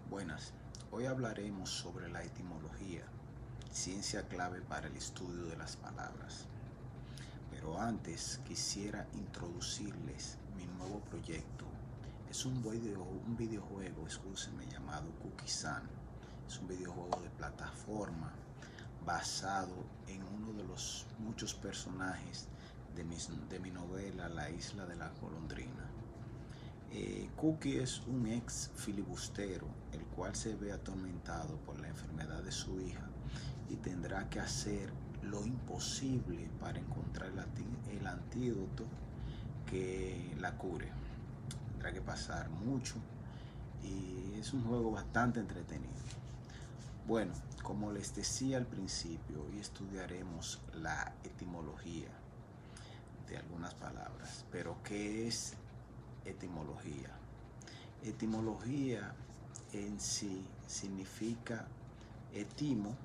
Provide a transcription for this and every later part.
Buenas, hoy hablaremos sobre la etimología, ciencia clave para el estudio de las palabras. Pero antes quisiera introducirles mi nuevo proyecto. Es un videojuego, llamado Cookie-san. Es un videojuego de plataforma basado en uno de los muchos personajes de mi novela La Isla de la Golondrina. Cookie es un ex filibustero, el cual se ve atormentado por la enfermedad de su hija y tendrá que hacer lo imposible para encontrar el antídoto que la cure. Tendrá que pasar mucho y es un juego bastante entretenido. Bueno, como les decía al principio, hoy estudiaremos la etimología de algunas palabras. Pero ¿qué es etimología? Etimología en sí significa etimo,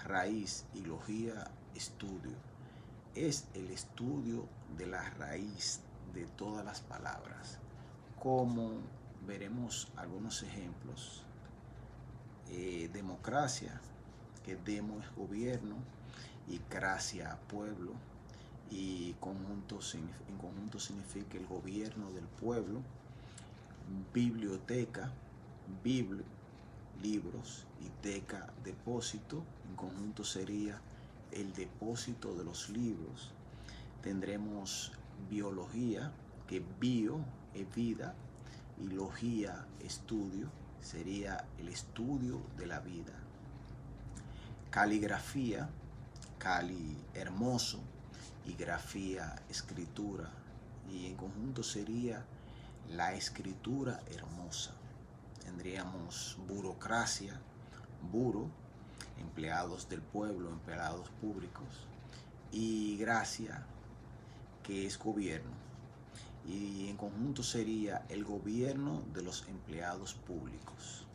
raíz, y logía, estudio. Es el estudio de la raíz de todas las palabras. Como veremos algunos ejemplos. Democracia, que demo es gobierno y cracia pueblo, y en conjunto significa el gobierno del pueblo. Biblioteca, biblia, libros, y teca, depósito. En conjunto sería el depósito de los libros. Tendremos biología, que bio es vida, y logía, estudio, sería el estudio de la vida. Caligrafía, cali, hermoso, y grafía, escritura, y en conjunto sería la escritura hermosa. Tendríamos burocracia, buro, empleados del pueblo, empleados públicos, y gracia, que es gobierno, y en conjunto sería el gobierno de los empleados públicos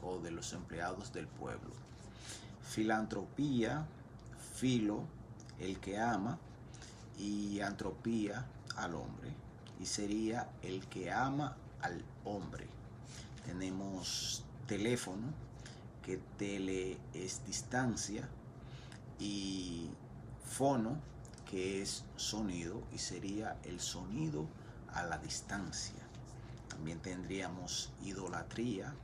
o de los empleados del pueblo. Filantropía, filo, el que ama, y antropía, al hombre, y sería el que ama al hombre. Tenemos teléfono, que tele es distancia, y fono, que es sonido, y sería el sonido a la distancia. También tendríamos idolatría,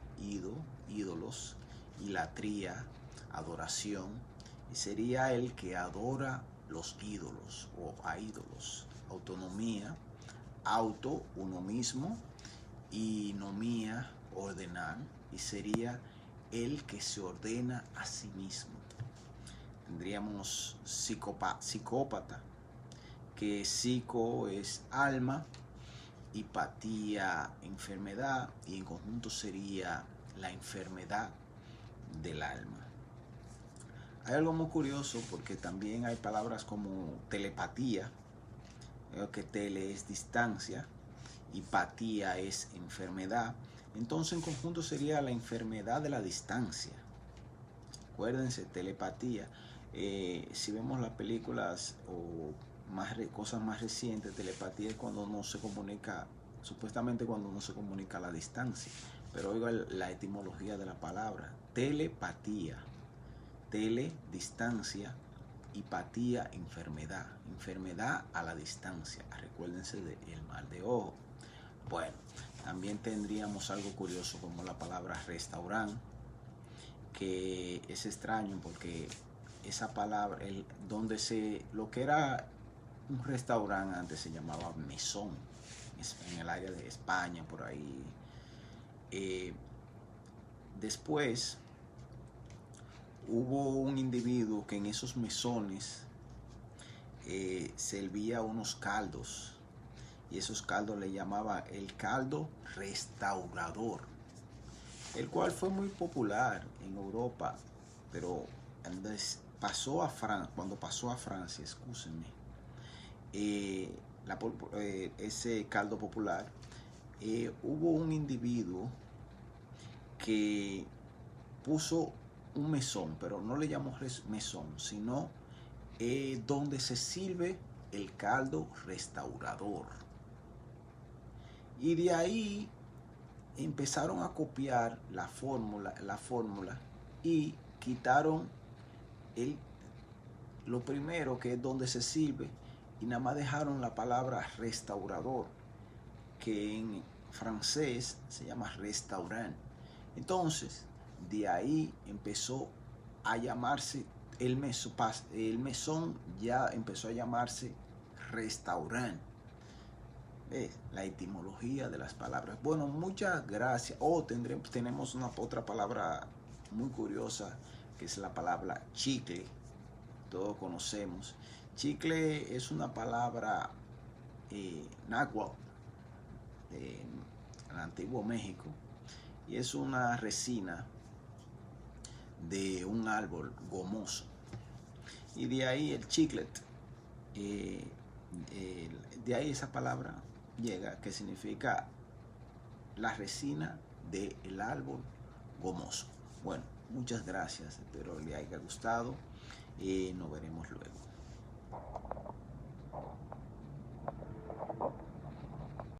ídolos, y latría, adoración, y sería el que adora los ídolos o a ídolos. Autonomía, auto, uno mismo, y nomía, ordenar, y sería el que se ordena a sí mismo. Tendríamos psicópata, que psico es alma, y patía, enfermedad, y en conjunto sería la enfermedad del alma. Hay algo muy curioso porque también hay palabras como telepatía, que tele es distancia y patía es enfermedad. Entonces en conjunto sería la enfermedad de la distancia. Acuérdense, telepatía. Si vemos las películas o cosas más recientes, telepatía es cuando uno se comunica, supuestamente cuando uno se comunica a la distancia. Pero oiga la etimología de la palabra: telepatía, tele, distancia, y patía, enfermedad, enfermedad a la distancia. Recuérdense del mal de ojo. Bueno, también tendríamos algo curioso como la palabra restaurante, que es extraño porque esa palabra, lo que era un restaurante antes se llamaba mesón, en el área de España, por ahí. Después hubo un individuo que en esos mesones servía unos caldos, y esos caldos le llamaba el caldo restaurador, el cual fue muy popular en Europa, pero cuando pasó a Francia, ese caldo popular, hubo un individuo que puso un mesón, pero no le llamó mesón, sino donde se sirve el caldo restaurador. Y de ahí empezaron a copiar la fórmula y quitaron lo primero, que es donde se sirve, y nada más dejaron la palabra restaurador, que en francés se llama restaurant. Entonces, de ahí empezó a llamarse el mesón, ya empezó a llamarse restaurant. ¿Ves? La etimología de las palabras. Bueno, muchas gracias. Tenemos otra palabra muy curiosa, que es la palabra chicle. Todos conocemos. Chicle es una palabra náhuatl en antiguo México, y es una resina de un árbol gomoso, y de ahí el chiclet, de ahí esa palabra llega, que significa la resina del árbol gomoso. Bueno, muchas gracias, espero le haya gustado y nos veremos luego.